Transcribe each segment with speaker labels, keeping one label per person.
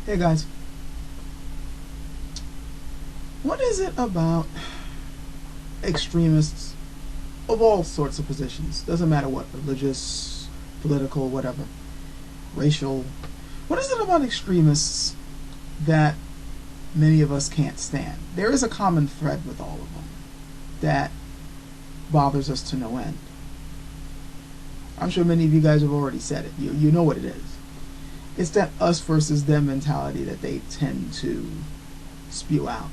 Speaker 1: Hey guys, what is it about extremists of all sorts of positions? Doesn't matter what, religious, political, whatever, racial. What is it about extremists that many of us can't stand? There is a common thread with all of them that bothers us to no end. I'm sure many of you guys have already said it. You know what it is. It's that us versus them mentality that they tend to spew out.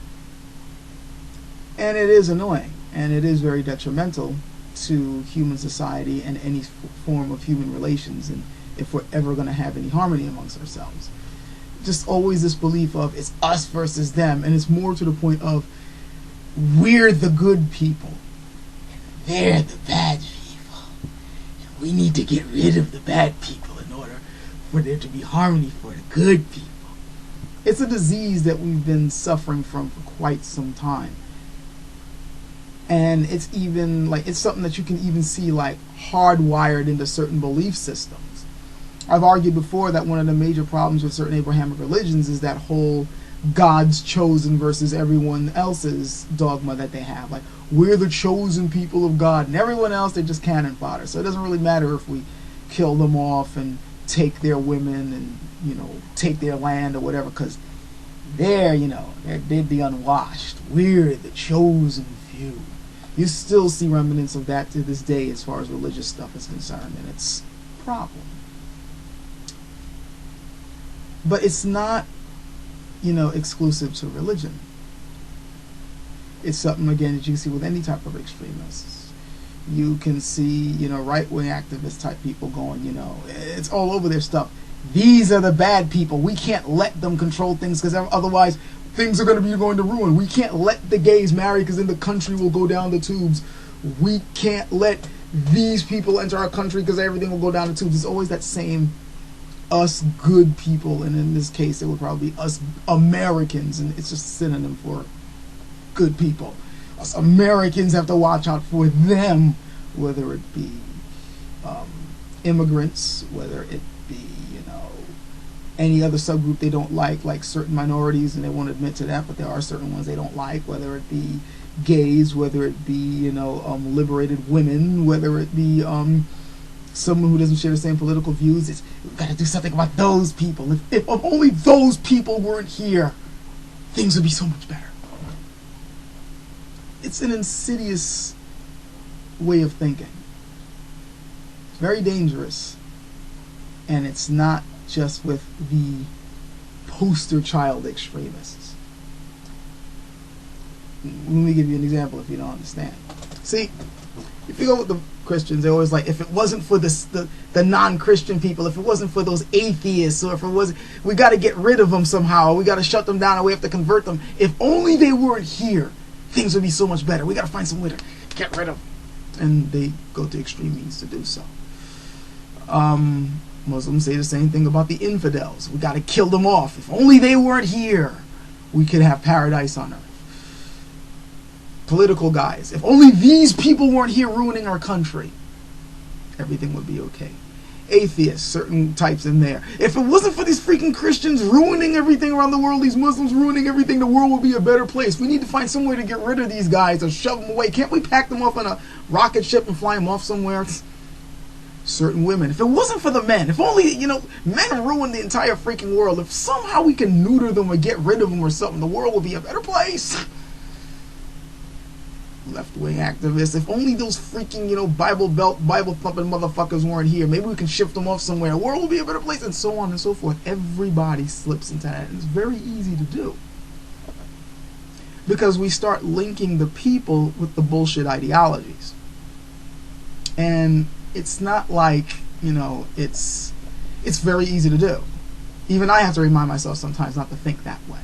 Speaker 1: And it is annoying, and it is very detrimental to human society and any form of human relations, and if we're ever going to have any harmony amongst ourselves. Just always this belief of it's us versus them, and it's more to the point of we're the good people, and they're the bad people, and we need to get rid of the bad people in order for there to be harmony for the good people. It's a disease that we've been suffering from for quite some time. And it's even like, it's something that you can even see like hardwired into certain belief systems. I've argued before that one of the major problems with certain Abrahamic religions is that whole God's chosen versus everyone else's dogma that they have. Like, we're the chosen people of God, and everyone else, they're just cannon fodder. So it doesn't really matter if we kill them off and take their women and, take their land or whatever, because they're the unwashed. We're the chosen few. You still see remnants of that to this day as far as religious stuff is concerned, and it's a problem. But it's not, exclusive to religion. It's something, again, that you can see with any type of extremists. You can see, right-wing activist type people going, it's all over their stuff. These are the bad people. We can't let them control things because otherwise things are going to ruin. We can't let the gays marry because then the country will go down the tubes. We can't let these people enter our country because everything will go down the tubes. It's always that same us good people, and in this case it would probably be us Americans, and it's just a synonym for good people. Us Americans have to watch out for them, whether it be immigrants, whether it be any other subgroup they don't like certain minorities, and they won't admit to that, but there are certain ones they don't like, whether it be gays, whether it be liberated women, whether it be someone who doesn't share the same political views. We've got to do something about those people. If only those people weren't here, things would be so much better. It's an insidious way of thinking. It's very dangerous, and it's not just with the poster child extremists. Let me give you an example if you don't understand. See, if you go with the Christians, they're always like, if it wasn't for the non-Christian people, if it wasn't for those atheists, or if it wasn't, we got to get rid of them somehow, or we got to shut them down, or we have to convert them. If only they weren't here, things would be so much better. We got to find some way to get rid of them. And they go to extreme means to do so. Muslims say the same thing about the infidels. We got to kill them off. If only they weren't here, we could have paradise on earth. Political guys, if only these people weren't here ruining our country, everything would be okay. Atheists, certain types in there. If it wasn't for these freaking Christians ruining everything around the world, these Muslims ruining everything, the world would be a better place. We need to find some way to get rid of these guys or shove them away. Can't we pack them off on a rocket ship and fly them off somewhere? Certain women. If it wasn't for the men, if only, men ruin the entire freaking world. If somehow we can neuter them or get rid of them or something, the world would be a better place. Left-wing activists, if only those freaking, Bible belt, Bible-thumping motherfuckers weren't here, maybe we can shift them off somewhere, the world will be a better place, and so on and so forth. Everybody slips into that, and it's very easy to do. Because we start linking the people with the bullshit ideologies. And it's not like, it's very easy to do. Even I have to remind myself sometimes not to think that way.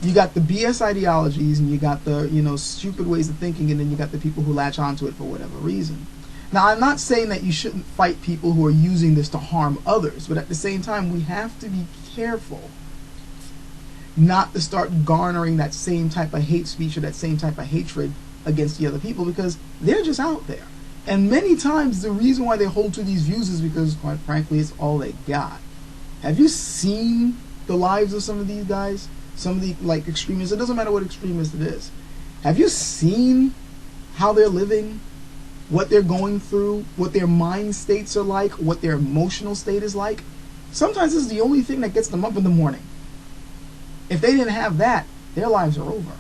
Speaker 1: You got the BS ideologies, and you got the, stupid ways of thinking, and then you got the people who latch onto it for whatever reason. Now, I'm not saying that you shouldn't fight people who are using this to harm others, but at the same time, we have to be careful not to start garnering that same type of hate speech or that same type of hatred against the other people, because they're just out there. And many times, the reason why they hold to these views is because, quite frankly, it's all they got. Have you seen the lives of some of these guys, some of the like extremists. It doesn't matter what extremist it is. Have you seen how they're living, what they're going through, what their mind states are like, what their emotional state is like? Sometimes this is the only thing that gets them up in the morning. If they didn't have that, their lives are over.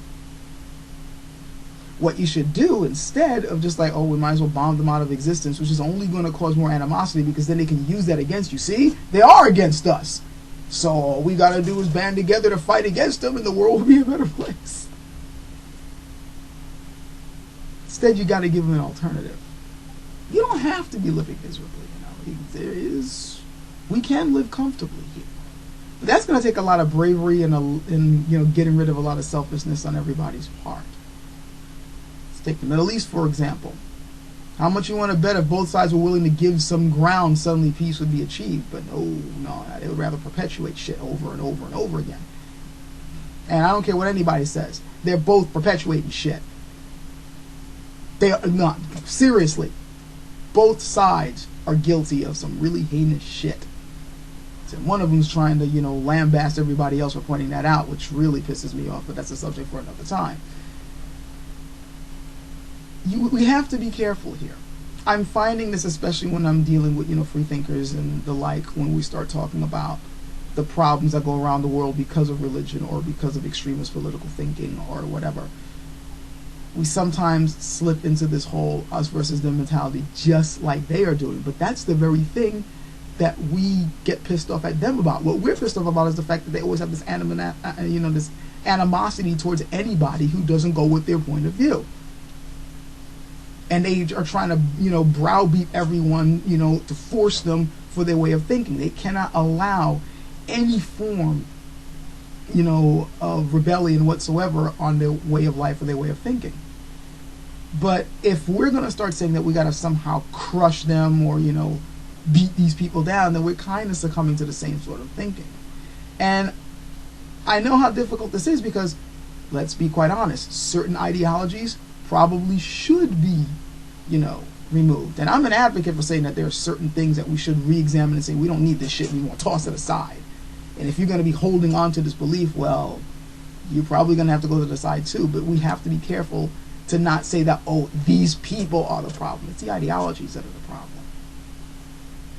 Speaker 1: What you should do instead of just like, oh, we might as well bomb them out of existence, which is only going to cause more animosity, because then they can use that against you. See, they are against us. So all we got to do is band together to fight against them, and the world will be a better place. Instead, you got to give them an alternative. You don't have to be living miserably. We can live comfortably here. But that's going to take a lot of bravery and getting rid of a lot of selfishness on everybody's part. Let's take the Middle East, for example. How much you want to bet if both sides were willing to give some ground, suddenly peace would be achieved? But no, they would rather perpetuate shit over and over and over again. And I don't care what anybody says. They're both perpetuating shit. They are not. Seriously. Both sides are guilty of some really heinous shit. So one of them's trying to, lambast everybody else for pointing that out, which really pisses me off, but that's a subject for another time. We have to be careful here. I'm finding this especially when I'm dealing with, free thinkers and the like, when we start talking about the problems that go around the world because of religion or because of extremist political thinking or whatever. We sometimes slip into this whole us versus them mentality just like they are doing. But that's the very thing that we get pissed off at them about. What we're pissed off about is the fact that they always have this this animosity towards anybody who doesn't go with their point of view. And they are trying to, browbeat everyone, to force them for their way of thinking. They cannot allow any form, of rebellion whatsoever on their way of life or their way of thinking. But if we're going to start saying that we got to somehow crush them or, beat these people down, then we're kind of succumbing to the same sort of thinking. And I know how difficult this is because, let's be quite honest, certain ideologies probably should be, removed. And I'm an advocate for saying that there are certain things that we should re-examine and say, we don't need this shit, we want to toss it aside. And if you're going to be holding on to this belief, well, you're probably going to have to go to the side too. But we have to be careful to not say that, oh, these people are the problem. It's the ideologies that are the problem.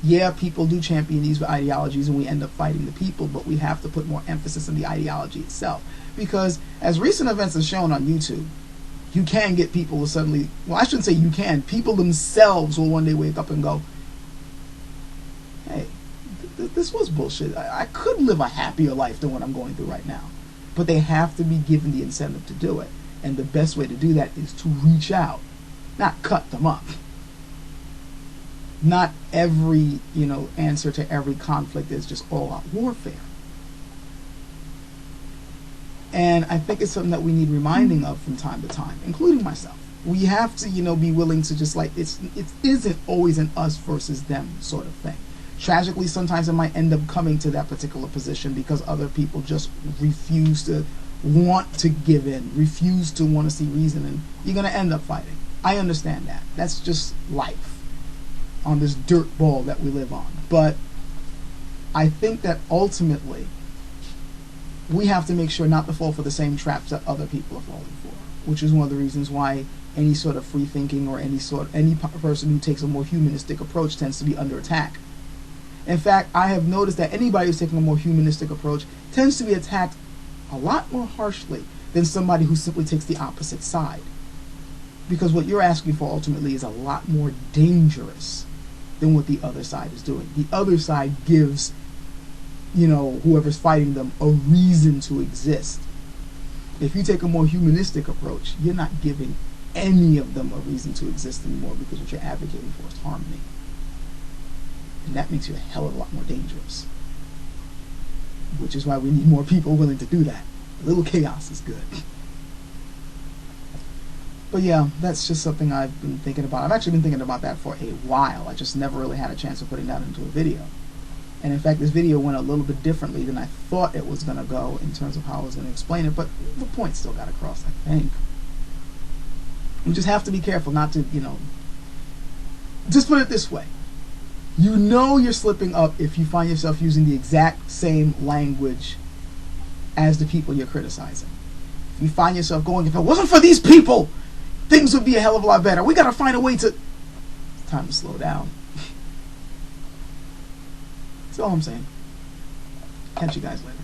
Speaker 1: Yeah, people do champion these ideologies and we end up fighting the people, but we have to put more emphasis on the ideology itself. Because as recent events have shown on YouTube, you can get people to suddenly, well, I shouldn't say you can, people themselves will one day wake up and go, hey, this was bullshit. I could live a happier life than what I'm going through right now. But they have to be given the incentive to do it. And the best way to do that is to reach out, not cut them up. Not every, answer to every conflict is just all-out warfare. And I think it's something that we need reminding of from time to time, including myself. We have to, be willing to just it isn't always an us versus them sort of thing. Tragically, sometimes it might end up coming to that particular position because other people just refuse to want to give in, refuse to want to see reason, and you're going to end up fighting. I understand that. That's just life on this dirt ball that we live on. But I think that ultimately we have to make sure not to fall for the same traps that other people are falling for, which is one of the reasons why any sort of free thinking or any person who takes a more humanistic approach tends to be under attack. In fact, I have noticed that anybody who's taking a more humanistic approach tends to be attacked a lot more harshly than somebody who simply takes the opposite side. Because what you're asking for ultimately is a lot more dangerous than what the other side is doing. The other side gives, whoever's fighting them a reason to exist. If you take a more humanistic approach, you're not giving any of them a reason to exist anymore, because what you're advocating for is harmony. And that makes you a hell of a lot more dangerous. Which is why we need more people willing to do that. A little chaos is good. But yeah, that's just something I've been thinking about. I've actually been thinking about that for a while. I just never really had a chance of putting that into a video. And in fact, this video went a little bit differently than I thought it was going to go in terms of how I was going to explain it. But the point still got across, I think. We just have to be careful not to, just put it this way. You know you're slipping up if you find yourself using the exact same language as the people you're criticizing. If you find yourself going, if it wasn't for these people, things would be a hell of a lot better. We gotta find a way to... It's time to slow down. That's all I'm saying. Catch you guys later.